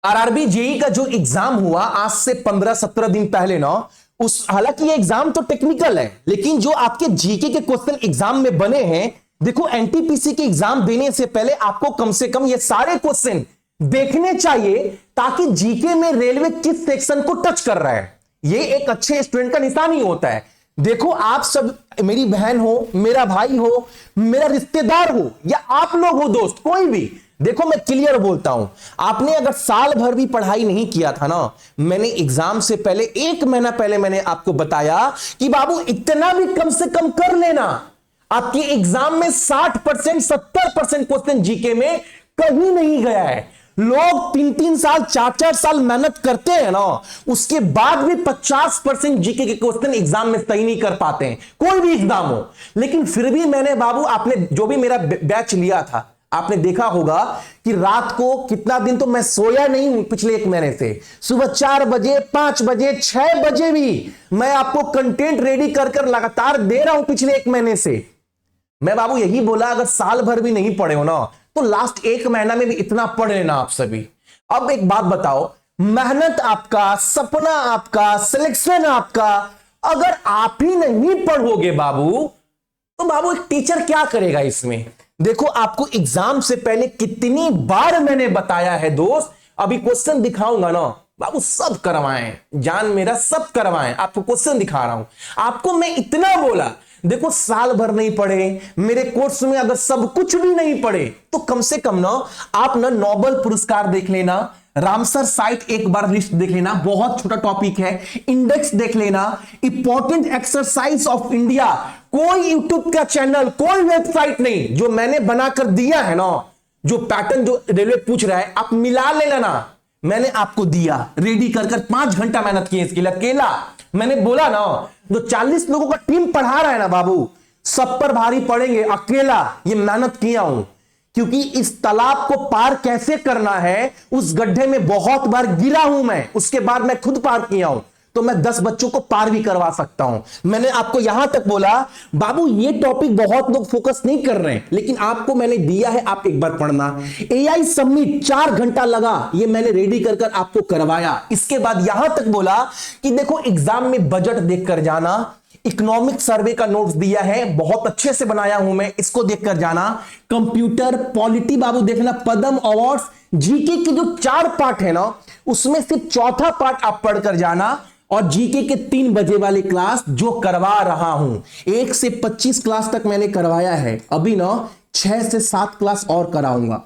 RRB JE का जो exam हुआ आज से 15-17 दिन पहले ना, उस हालांकि ये एग्जाम तो टेक्निकल है, लेकिन जो आपके जीके के क्वेश्चन एग्जाम में बने हैं, देखो एनटीपीसी के एग्जाम देने से पहले आपको कम से कम ये सारे क्वेश्चन देखने चाहिए, ताकि जीके में रेलवे किस सेक्शन को टच कर रहा है, ये एक अच्छे स्टूडेंट का निशान ही होता है। देखो आप सब, मेरी बहन हो, मेरा भाई हो, मेरा रिश्तेदार हो, या आप लोग हो दोस्त, कोई भी, देखो मैं क्लियर बोलता हूं, आपने अगर साल भर भी पढ़ाई नहीं किया था ना, मैंने एग्जाम से पहले 1 महीना पहले मैंने आपको बताया कि बाबू इतना भी कम से कम कर लेना, आपके एग्जाम में 60% 70% क्वेश्चन जीके में कहीं नहीं गया है। लोग 3-3 साल 4-4 साल मेहनत करते हैं ना, उसके बाद भी 50% जीके के क्वेश्चन एग्जाम में सही नहीं कर पाते हैं, कोई भी एग्जाम हो। लेकिन फिर भी मैंने, बाबू आपने जो भी मेरा बैच लिया था, आपने देखा होगा कि रात को कितना दिन तो मैं सोया नहीं हूं पिछले 1 महीने से, सुबह 4 बजे 5 बजे 6 बजे भी मैं आपको कंटेंट रेडी कर लगातार दे रहा हूं पिछले 1 महीने से। मैं बाबू यही बोला, अगर साल भर भी नहीं पढ़े हो ना, तो लास्ट 1 महीना में भी इतना पढ़ लेना आप सभी। अब एक बात बताओ, मेहनत आपका, सपना आपका, सिलेक्शन आपका, अगर आप ही नहीं पढ़ोगे बाबू, तो बाबू एक टीचर क्या करेगा इसमें। देखो आपको एग्जाम से पहले कितनी बार मैंने बताया है दोस्त, अभी क्वेश्चन दिखाऊंगा ना बाबू, सब करवाएं, जान मेरा सब करवाएं, आपको क्वेश्चन दिखा रहा हूं। आपको मैं इतना बोला, देखो साल भर नहीं पढ़े, मेरे कोर्स में अगर सब कुछ भी नहीं पढ़े, तो कम से कम ना आप ना नोबेल पुरस्कार देख लेना, रामसर साइट एक बार लिस्ट देख लेना, बहुत छोटा टॉपिक है, इंडेक्स देख लेना, इंपॉर्टेंट एक्सरसाइज ऑफ इंडिया, कोई यूट्यूब का चैनल, कोई वेबसाइट नहीं, जो मैंने बनाकर दिया है ना, जो पैटर्न जो रेलवे पूछ रहा है आप मिला लेना ना, मैंने आपको दिया रेडी कर 5 घंटा मेहनत की इसके लिए अकेला। मैंने बोला ना, जो 40 लोगों का टीम पढ़ा रहा है ना बाबू, सब पर भारी पड़ेंगे, अकेला ये मेहनत किया हूं, क्योंकि इस तालाब को पार कैसे करना है, उस गड्ढे में बहुत बार गिरा हूं मैं, उसके बाद मैं खुद पार किया हूं, तो मैं 10 बच्चों को पार भी करवा सकता हूं। मैंने आपको यहां तक बोला बाबू, ये टॉपिक बहुत लोग फोकस नहीं कर रहे हैं, लेकिन आपको मैंने दिया है, आप एक बार पढ़ना। एआई सबमिट 4 घंटा लगा, ये मैंने रेडी कर आपको करवाया। इसके बाद यहां तक बोला कि देखो एग्जाम में बजट देखकर जाना, इकोनॉमिक सर्वे का नोट्स दिया है, बहुत अच्छे से बनाया हूं मैं, इसको देखकर जाना। कंप्यूटर पॉलिटी बाबू देखना, पद्म अवार्ड्स, जीके के जो 4 पार्ट है ना, उसमें सिर्फ चौथा पार्ट आप पढ़कर जाना। और जीके के 3 बजे वाली क्लास जो करवा रहा हूं, 1 से 25 क्लास तक मैंने करवाया है, अभी ना 6 से 7 क्लास और कराऊंगा।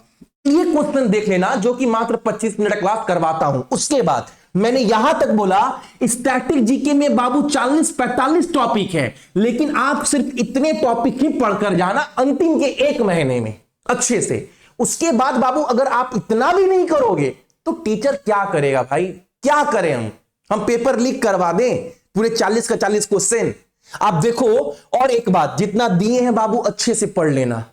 ये क्वेश्चन देख लेना, जो कि मात्र 25 मिनट क्लास करवाता हूं। उसके बाद मैंने यहां तक बोला, स्टैटिक जीके में बाबू 40-45 टॉपिक है, लेकिन आप सिर्फ इतने टॉपिक ही पढ़कर जाना अंतिम के 1 महीने में अच्छे से। उसके बाद बाबू अगर आप इतना भी नहीं करोगे, तो टीचर क्या करेगा भाई, क्या करें हम पेपर लीक करवा दें पूरे 40 का 40 क्वेश्चन। आप देखो, और एक बात, जितना दिए हैं बाबू अच्छे से पढ़ लेना,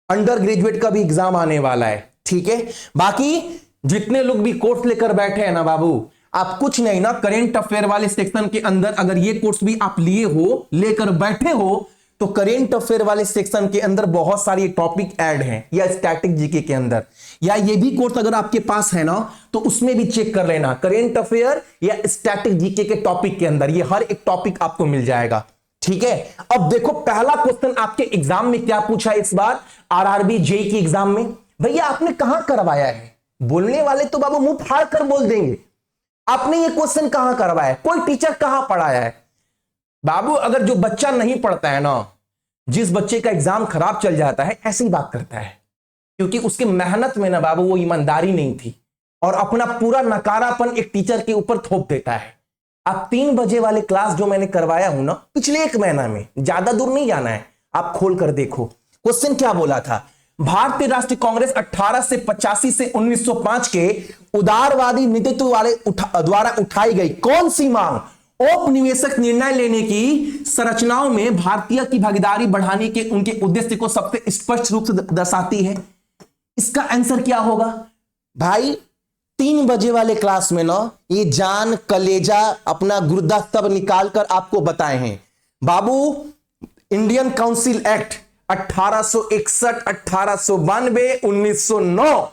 अंडर ग्रेजुएट का भी एग्जाम आने वाला है, ठीक है। बाकी जितने लोग भी कोर्स लेकर बैठे हैं ना बाबू, आप कुछ नहीं ना, करेंट अफेयर वाले सेक्शन के अंदर अगर ये कोर्स भी आप लिए हो, लेकर बैठे हो, तो करेंट अफेयर वाले सेक्शन के अंदर बहुत सारी टॉपिक ऐड हैं, या स्टैटिक जीके के अंदर, या ये भी कोर्स अगर आपके पास है ना, तो उसमें भी चेक कर लेना, करेंट अफेयर या स्टैटिक जीके के टॉपिक के अंदर ये हर एक टॉपिक आपको मिल जाएगा, ठीक है। अब देखो पहला क्वेश्चन आपके एग्जाम में क्या पूछा है इस बार, आरआरबी जेई की एग्जाम में, भैया आपने कहां करवाया है। बोलने वाले तो बाबू मुंह फाड़ कर बोल देंगे, आपने ये क्वेश्चन कहां करवाया है, कोई टीचर कहां पढ़ाया है। बाबू अगर जो बच्चा नहीं पढ़ता है ना, जिस बच्चे का एग्जाम खराब चल जाता है, ऐसी बात करता है, क्योंकि उसकी मेहनत में ना बाबू वो ईमानदारी नहीं थी, और अपना पूरा नकारापन एक टीचर के ऊपर थोप देता है। आप 3 बजे वाले क्लास जो मैंने करवाया हूं ना पिछले 1 महीना में, ज्यादा दूर नहीं जाना है, आप खोल कर देखो। क्वेश्चन क्या बोला था, भारतीय राष्ट्रीय कांग्रेस 1885 से 1905 के उदारवादी नेतृत्व वाले द्वारा उठाई गई कौन सी मांग औपनिवेशिक निर्णय लेने की संरचनाओं में भारतीय की भागीदारी बढ़ाने के उनके उद्देश्य को सबसे स्पष्ट रूप से दर्शाती है। इसका आंसर क्या होगा भाई, 3 बजे वाले क्लास में ना ये जान कलेजा अपना गुर्दा सब निकाल कर आपको बताए हैं बाबू। इंडियन काउंसिल एक्ट 1861, 1892, 1909,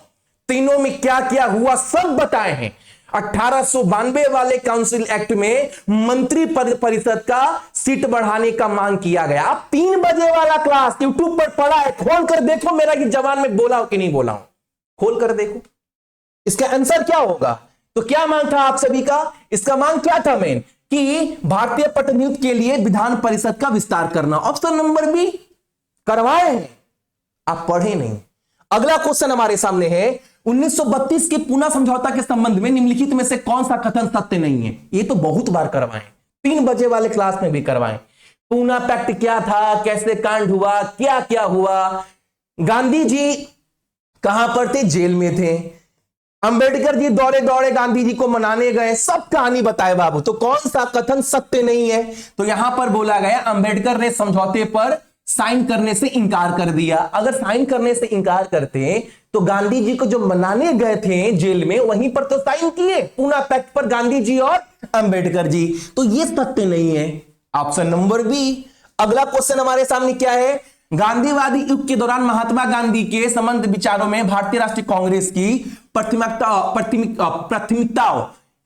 तीनों में क्या क्या हुआ सब बताए हैं। 1892 वाले काउंसिल एक्ट में मंत्री परिषद का सीट बढ़ाने का मांग किया गया। अब 3 बजे वाला क्लास यूट्यूब पर पड़ा है, खोल कर देखो मेरा कि जवान में बोला हो कि नहीं बोला हूं, खोल कर देखो। इसका आंसर क्या होगा? तो क्या मांग था आप सभी का? इसका मांग क्या था मेन? कि भारतीय प्रतिनिधित्व के लिए विधान परिषद का विस्तार करना। ऑप्शन नंबर बी करवाए हैं, आप पढ़े नहीं। अगला क्वेश्चन हमारे सामने है 1932 के पूना समझौता के संबंध में निम्नलिखित में से कौन सा कथन सत्य नहीं है? ये तो बहुत बार करवाए, 3 बजे वाले क्लास में भी करवाए। पूना पैक्ट क्या था, कैसे कांड हुआ, क्या क्या हुआ, गांधी जी कहां पर थे? जेल में थे। अंबेडकर जी दौड़े दौड़े गांधी जी को मनाने गए, सब कहानी बताए बाबू। तो कौन सा कथन सत्य नहीं है? तो यहां पर बोला गया अंबेडकर ने समझौते पर साइन करने से इंकार कर दिया। अगर साइन करने से इंकार करते तो गांधी जी को जो मनाने गए थे जेल में, वहीं पर तो साइन किए पूना पैक्ट पर गांधी जी और अंबेडकर जी। तो ये सत्य नहीं है, ऑप्शन नंबर बी। अगला क्वेश्चन हमारे सामने क्या है? गांधीवादी युग के दौरान महात्मा गांधी के संबंध विचारों में भारतीय राष्ट्रीय कांग्रेस की प्राथमिकताओं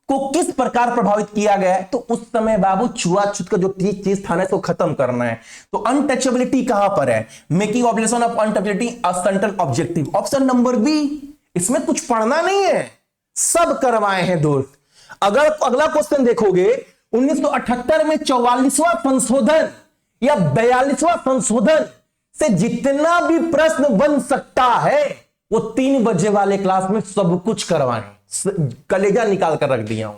को किस प्रकार प्रभावित किया गया है? तो उस समय बाबू छुआछूत का जो चीज था ना, इसको खत्म करना है। तो अनटचेबिलिटी कहां पर है? Making obligation of untouchability a central objective, option number B. इसमें कुछ पढ़ना नहीं है, सब करवाए हैं दोस्त। अगर अगला क्वेश्चन देखोगे 1978 में 44वां संशोधन या 42वां संशोधन से जितना भी प्रश्न बन सकता है वो 3 बजे वाले क्लास में सब कुछ करवाएं, कलेजा निकाल कर रख दिया हूं।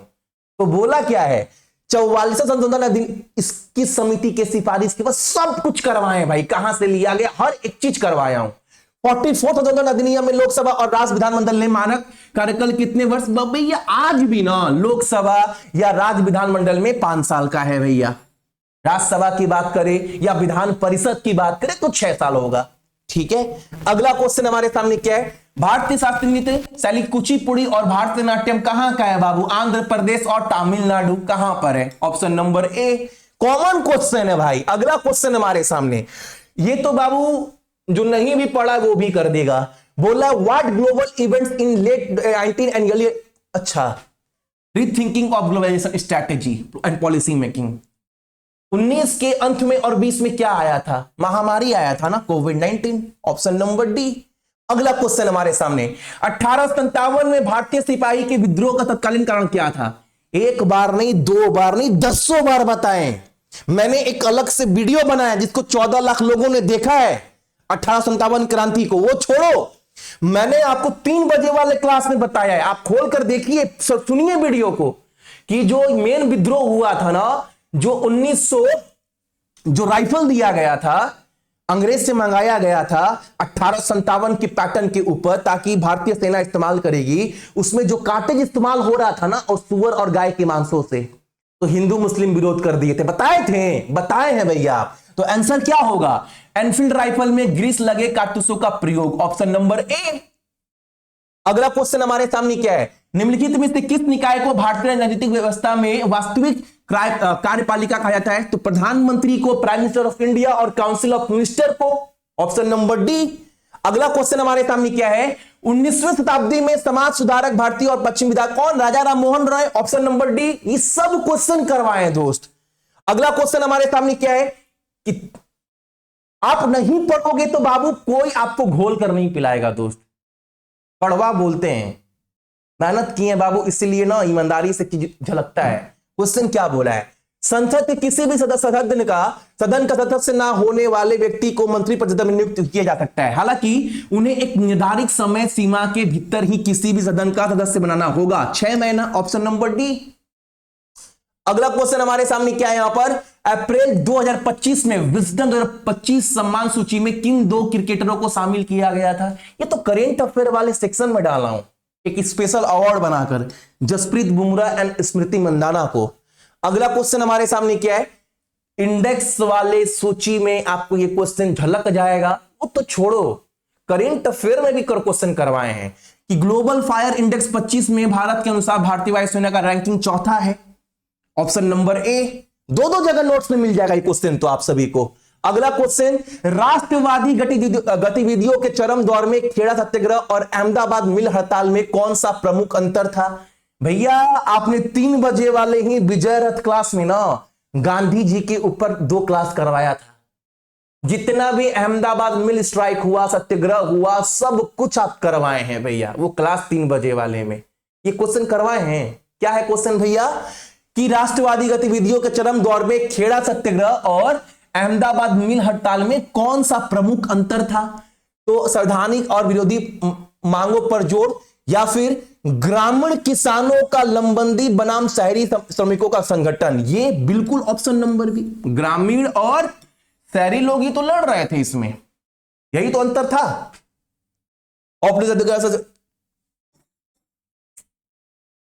तो बोला क्या है? 44वां संशोधन अधिनियम, इसकी समिति के सिफारिश के बाद सब कुछ करवाए भाई, कहां से लिया गया हर एक चीज करवाया हूं। 44वां संशोधन अधिनियम में लोकसभा और राज्य विधानमंडल ने मानक कार्यकाल कितने वर्ष? भैया आज भी ना लोकसभा या राज्य विधानमंडल में 5 साल का है भैया। राज्यसभा की बात करें या विधान परिषद की बात करें तो 6 साल होगा। ठीक है, अगला क्वेश्चन हमारे सामने क्या है? भारतीय शास्त्रीय नृत्य शैली कुचिपुड़ी और भारतीय नाट्यम कहां का है बाबू? आंध्र प्रदेश और तमिलनाडु कहां पर है? Option number A. Common question है भाई। अगला क्वेश्चन हमारे सामने, ये तो बाबू जो नहीं भी पढ़ा वो भी कर देगा। बोला what global events in late 19 and early, अच्छा, rethinking of globalization strategy and policy making. 19 के अंत में और 20 में क्या आया था? महामारी आया था ना, कोविड-19, ऑप्शन नंबर डी। अगला क्वेश्चन हमारे सामने 1857 में भारतीय सिपाही के विद्रोह का तत्कालीन कारण क्या था? एक बार नहीं, 2 बार नहीं, 10 बार बताएं। मैंने एक अलग से वीडियो बनाया जिसको 14 लाख लोगों ने देखा है 1857 क्रांति को, वो छोड़ो, मैंने आपको 3 बजे वाले क्लास में बताया है। आप खोल कर देखिए, सुनिए वीडियो को, कि जो मेन विद्रोह हुआ था ना, जो 1900 जो राइफल दिया गया था, अंग्रेज से मंगाया गया था 1857 के पैटर्न के ऊपर, ताकि भारतीय सेना इस्तेमाल करेगी, उसमें जो कार्टेज इस्तेमाल हो रहा था ना, और सुअर और गाय के मांसों से, तो हिंदू मुस्लिम विरोध कर दिए थे। बताए हैं भैया। तो आंसर क्या होगा? एनफील्ड राइफल में ग्रीस लगे कारतूसों का प्रयोग, ऑप्शन नंबर ए। अगला क्वेश्चन हमारे सामने क्या है? निम्नलिखित में से किस निकाय को भारतीय राजनीतिक व्यवस्था में वास्तविक कार्यपालिका कहा जाता है? तो प्रधानमंत्री को प्राइम मिनिस्टर ऑफ इंडिया और काउंसिल ऑफ मिनिस्टर को, ऑप्शन नंबर डी। अगला क्वेश्चन हमारे सामने क्या है? 19वीं शताब्दी में समाज सुधारक भारतीय और पश्चिम विधायक कौन? राजा Ram Mohan Roy, option number D. ये सब क्वेश्चन करवाए दोस्त। अगला क्वेश्चन हमारे सामने क्या है कि आप नहीं पढ़ोगे तो बाबू कोई आपको घोल कर नहीं पिलाएगा दोस्त। कड़वा बोलते हैं, मेहनत किए बाबू, इसलिए ना ईमानदारी से झलकता है। क्वेश्चन क्या बोला है? संसद के किसी भी सदन का सदस्य ना होने वाले व्यक्ति को मंत्री परिषद में नियुक्त किया जा सकता है, हालांकि उन्हें एक निर्धारित समय सीमा के भीतर ही किसी भी सदन का सदस्य बनाना होगा, 6 महीना, ऑप्शन नंबर डी। अगला क्वेश्चन हमारे सामने क्या है? यहां पर अप्रैल 2025 में विजडम 2025 सम्मान सूची में किन 2 क्रिकेटरों को शामिल किया गया था? ये तो करेंट अफेयर वाले सेक्शन में डाला हूं, एक स्पेशल अवार्ड बनाकर, जसप्रीत बुमराह एंड स्मृति मंदाना को। अगला क्वेश्चन हमारे सामने क्या है? इंडेक्स वाले सूची में आपको ये क्वेश्चन झलक जाएगा, वो तो छोड़ो, करेंट अफेयर में भी क्वेश्चन करवाए हैं कि ग्लोबल फायर इंडेक्स 25 में भारत के अनुसार भारतीय वायुसेना का रैंकिंग 4था है, ऑप्शन नंबर ए। 2 जगह नोट्स में मिल जाएगा ये क्वेश्चन तो आप सभी को। अगला क्वेश्चन, राष्ट्रवादी गतिविधियों के चरम दौर में खेड़ा सत्याग्रह और अहमदाबाद मिल हड़ताल में कौन सा प्रमुख अंतर था? भैया आपने 3 बजे वाले ही विजय रथ क्लास में ना गांधी जी के ऊपर 2 क्लास करवाया था। जितना भी अहमदाबाद मिल स्ट्राइक हुआ, सत्याग्रह हुआ, सब कुछ आप करवाए हैं भैया, वो क्लास 3 बजे वाले में ये क्वेश्चन करवाए हैं। क्या है क्वेश्चन भैया? कि राष्ट्रवादी गतिविधियों के चरम दौर में खेड़ा सत्याग्रह और अहमदाबाद मिल हड़ताल में कौन सा प्रमुख अंतर था? तो संवैधानिक और विरोधी मांगों पर जोर, या फिर ग्रामीण किसानों का लंबंदी बनाम शहरी श्रमिकों का संगठन? ये बिल्कुल ऑप्शन नंबर बी, ग्रामीण और शहरी लोग ही तो लड़ रहे थे इसमें, यही तो अंतर था।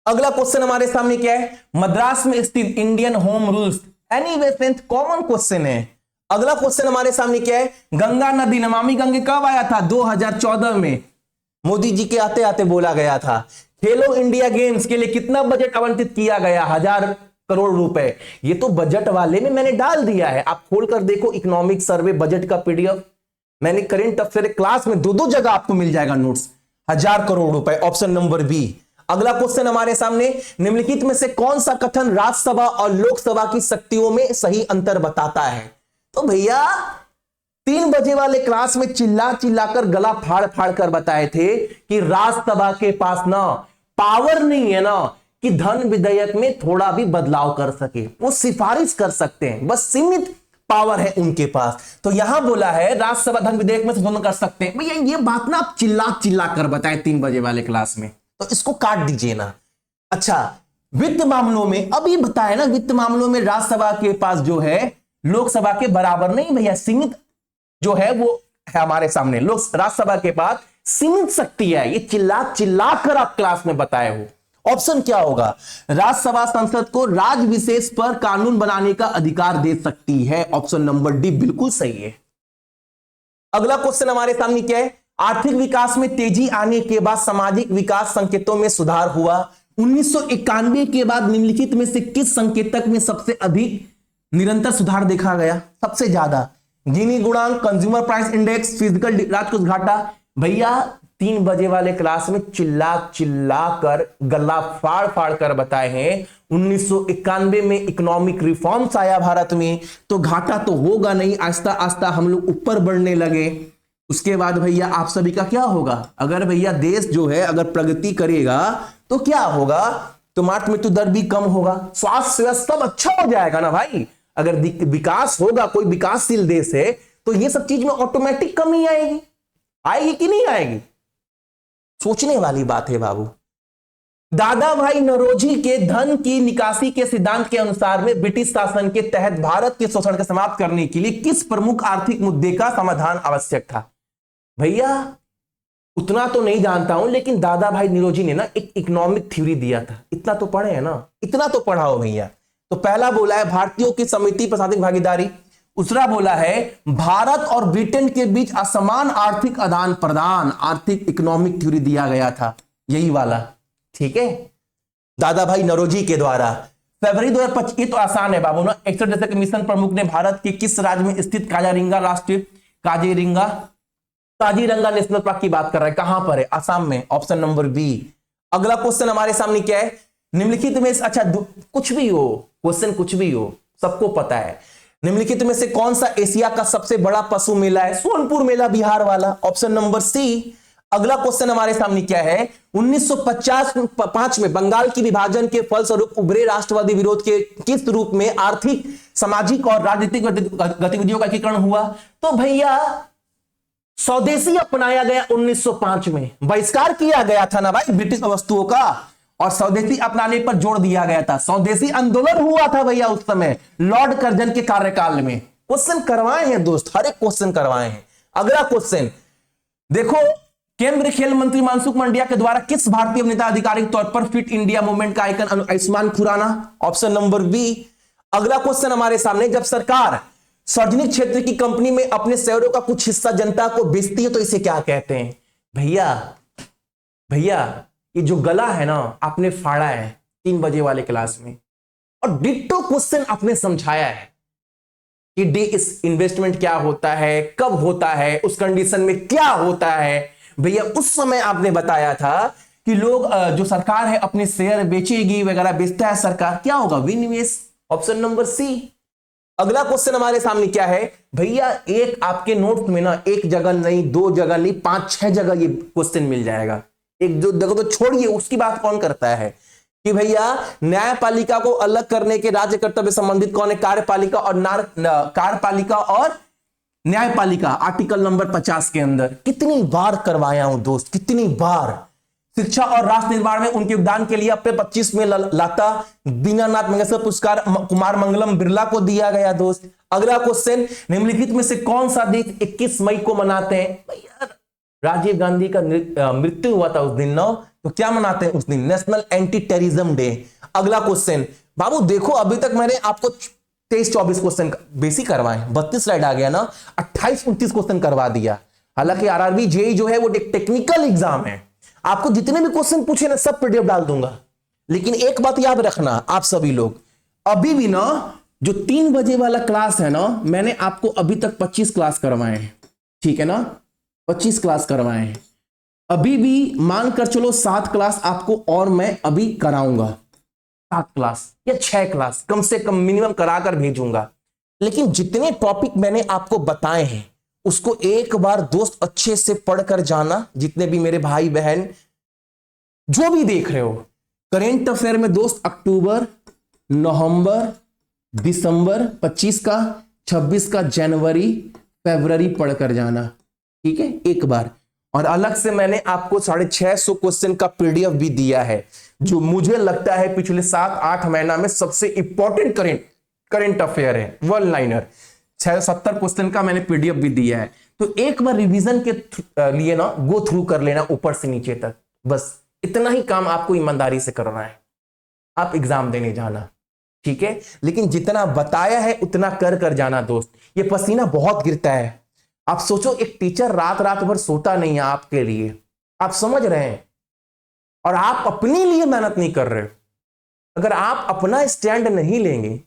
अगला क्वेश्चन हमारे सामने क्या है? मद्रास में स्थित Indian home rules anyway strength, common question है। अगला क्वेश्चन हमारे सामने क्या है? गंगा नदी, नमामि गंगे कब आया था? 2014 में मोदी जी के आते आते बोला गया था। खेलो इंडिया गेम्स के लिए कितना बजट आवंटित किया गया? 1000 करोड़ रुपए। ये तो बजट वाले में मैंने डाल दिया है, आप खोलकर देखो इकोनॉमिक सर्वे बजट का पीडीएफ, मैंने करंट अफेयर क्लास में 2 जगह आपको मिल जाएगा नोट्स। 1000 करोड़ रुपए, ऑप्शन नंबर बी। अगला क्वेश्चन हमारे सामने, निम्नलिखित में से कौन सा कथन राज्यसभा और लोकसभा की शक्तियों में सही अंतर बताता है? तो भैया 3 बजे वाले क्लास में चिल्ला चिल्लाकर गला फाड़ फाड़ कर बताए थे कि राज्यसभा के पास ना पावर नहीं है ना कि धन विधेयक में थोड़ा भी बदलाव कर सके, वो सिफारिश कर सकते हैं, बस सीमित पावर है उनके पास। तो यहां बोला है राज्यसभा धन विधेयक में संशोधन कर सकते हैं। भैया ये बात ना आप चिल्ला चिल्ला कर बताए 3 बजे वाले क्लास में, तो इसको काट दीजिए ना। अच्छा, वित्त मामलों में अभी बताया ना, वित्त मामलों में राज्यसभा के पास जो है लोकसभा के बराबर नहीं भैया, सीमित जो है वो है हमारे सामने। लोक राज्यसभा के पास सीमित शक्ति है, ये चिल्ला चिल्ला कर आप क्लास में बताए हो। ऑप्शन क्या होगा? राज्यसभा संसद को राज्य विशेष पर कानून बनाने का अधिकार दे सकती है, ऑप्शन नंबर डी बिल्कुल सही है। अगला क्वेश्चन हमारे सामने क्या है? आर्थिक विकास में तेजी आने के बाद सामाजिक विकास संकेतों में सुधार हुआ। 1991 के बाद निम्नलिखित में से किस संकेतक में सबसे अधिक निरंतर सुधार देखा गया? सबसे ज्यादा गिनी गुणांक, कंज्यूमर प्राइस इंडेक्स, फिजिकल राजकोष घाटा। भैया 3 बजे वाले क्लास में चिल्ला चिल्ला कर गला फाड़ फाड़ कर बताए हैं 1991 में इकोनॉमिक रिफॉर्म्स आया भारत में, तो घाटा तो होगा नहीं, आस्ता आस्ता हम लोग ऊपर बढ़ने लगे। उसके बाद भैया आप सभी का क्या होगा? अगर भैया देश जो है अगर प्रगति करेगा तो क्या होगा? तो मातृ मृत्यु दर भी कम होगा, स्वास्थ्य सेवा सब अच्छा हो जाएगा ना भाई। अगर विकास होगा, कोई विकासशील देश है, तो ये सब चीज में ऑटोमेटिक कमी आएगी, आएगी कि नहीं आएगी? सोचने वाली बात है बाबू। दादा भाई नौरोजी के धन की निकासी के सिद्धांत के अनुसार में ब्रिटिश शासन के तहत भारत के शोषण को समाप्त करने के लिए किस प्रमुख आर्थिक मुद्दे का समाधान आवश्यक था? भैया उतना तो नहीं जानता हूं, लेकिन दादा भाई नौरोजी ने ना एक इकोनॉमिक थ्योरी दिया था, इतना तो पढ़े है ना, इतना तो पढ़ा हो भैया। तो पहला बोला है भारतीयों की समिति प्रशासनिक भागीदारी, दूसरा बोला है भारत और ब्रिटेन के बीच असमान आर्थिक आदान प्रदान, आर्थिक इकोनॉमिक थ्योरी दिया गया था, यही वाला, ठीक है, दादा भाई नौरोजी के द्वारा। फरवरी 2025, ये तो आसान है बाबू ना। 61 दशक मिशन प्रमुख ने भारत के किस राज्य में स्थित काजीरंगा राष्ट्रीय काजीरंगा नेशनल पार्क की बात कर रहा है, कहां पर है? असम में, ऑप्शन नंबर बी। अगला क्वेश्चन हमारे सामने क्या है? निम्नलिखित में, अच्छा कुछ भी हो क्वेश्चन, कुछ भी हो, सबको पता है, निम्नलिखित में से कौन सा एशिया का सबसे बड़ा पशु मेला है? सोनपुर मेला बिहार वाला, ऑप्शन नंबर सी। अगला क्वेश्चन हमारे सामने क्या है? 1955 में बंगाल की विभाजन के फलस्वरूप उभरे राष्ट्रवादी विरोध के किस रूप में आर्थिक, सामाजिक और राजनीतिक गतिविधियों का एकीकरण हुआ? तो भैया स्वदेशी अपनाया गया 1905 में, बहिष्कार किया गया था ना भाई ब्रिटिश वस्तुओं का, और स्वदेशी अपनाने पर जोर दिया गया था। स्वदेशी आंदोलन हुआ था भैया उस समय लॉर्ड कर्जन के कार्यकाल में। क्वेश्चन करवाए हैं दोस्त, हर एक क्वेश्चन करवाए हैं। अगला क्वेश्चन देखो, केंद्रीय खेल मंत्री मनसुख मंडिया के द्वारा किस भारतीय अभिनेता आधिकारिक तौर पर फिट इंडिया मूवमेंट का icon Ayushmann Khurrana, option number B. अगला क्वेश्चन हमारे सामने, जब सरकार सार्वजनिक क्षेत्र की कंपनी में अपने शेयरों का कुछ हिस्सा जनता को बेचती है तो इसे क्या कहते हैं? भैया ये जो गला है ना, आपने फाड़ा है 3 बजे वाले क्लास में, और डिट्टो क्वेश्चन आपने समझाया है। कि डे इस इन्वेस्टमेंट क्या होता है, कब होता है, उस कंडीशन में क्या होता है। भैया उस समय आपने बताया था कि लोग जो सरकार है अपने शेयर बेचेगी वगैरह, बेचता है सरकार, क्या होगा, विनिवेश, ऑप्शन नंबर सी। अगला क्वेश्चन हमारे सामने क्या है भैया, एक आपके नोट्स में ना एक जगह नहीं, दो जगह नहीं, 5-6 जगह ये क्वेश्चन मिल जाएगा। एक दो जगह तो छोड़िए, उसकी बात कौन करता है कि भैया न्यायपालिका को अलग करने के राज्य कर्तव्य संबंधित कौन है, कार्यपालिका और कार्यपालिका और न्यायपालिका, आर्टिकल नंबर 50 के अंदर। कितनी बार करवाया हूं दोस्त, कितनी बार। शिक्षा और राष्ट्र निर्माण में उनके योगदान के लिए अपने 25 में लाता दीनानाथ मंगेशकर पुरस्कार कुमार मंगलम बिरला को दिया गया दोस्त। अगला क्वेश्चन, निम्नलिखित में से कौन सा दिन 21 मई को मनाते हैं भैया, राजीव गांधी का मृत्यु हुआ था उस दिन ना, तो क्या मनाते हैं उस दिन, नेशनल एंटी टेररिज्म डे। अगला क्वेश्चन बाबू देखो, अभी तक मैंने आपको 23-24 क्वेश्चन बेसिक करवाए, 32 स्लाइड आ गया ना, 28-29 क्वेश्चन करवा दिया। हालांकि आरआरबी जेई जो है वो टेक्निकल एग्जाम है, आपको जितने भी क्वेश्चन पूछे ना सब पीडीएफ डाल दूंगा। लेकिन एक बात याद रखना आप सभी लोग, अभी भी ना जो 3 बजे वाला क्लास है ना, मैंने आपको अभी तक 25 क्लास करवाए हैं, ठीक है ना, 25 क्लास करवाए हैं। अभी भी मानकर चलो 7 क्लास आपको और मैं अभी कराऊंगा, 7 क्लास या 6 क्लास कम से कम मिनिमम कराकर भेजूंगा। लेकिन जितने टॉपिक मैंने आपको बताए हैं उसको एक बार दोस्त अच्छे से पढ़कर जाना। जितने भी मेरे भाई बहन जो भी देख रहे हो, करेंट अफेयर में दोस्त अक्टूबर, नवंबर, दिसंबर 25 का, 26 का, जनवरी, फरवरी पढ़कर जाना, ठीक है एक बार। और अलग से मैंने आपको 650 क्वेश्चन का पीडीएफ भी दिया है, जो मुझे लगता है पिछले 7-8 महीना में सबसे इंपॉर्टेंट करेंट अफेयर है, वन लाइनर। 70 क्वेश्चन का मैंने पीडीएफ भी दिया है, तो एक बार रिवीजन के लिए ना गो थ्रू कर लेना ऊपर से नीचे तक। बस इतना ही काम आपको ईमानदारी से करना है, आप एग्जाम देने जाना, ठीक है। लेकिन जितना बताया है उतना कर कर जाना दोस्त। ये पसीना बहुत गिरता है, आप सोचो एक टीचर रात रात भर सोता नहीं है आपके लिए, आप समझ रहे हैं, और आप अपने लिए मेहनत नहीं कर रहे हो। अगर आप अपना स्टैंड नहीं लेंगे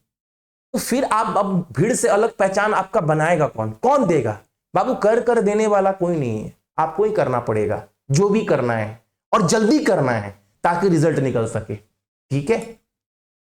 तो फिर आप अब भीड़ से अलग पहचान आपका बनाएगा कौन, कौन देगा बाबू। कर देने वाला कोई नहीं है, आपको ही करना पड़ेगा जो भी करना है, और जल्दी करना है ताकि रिजल्ट निकल सके, ठीक है।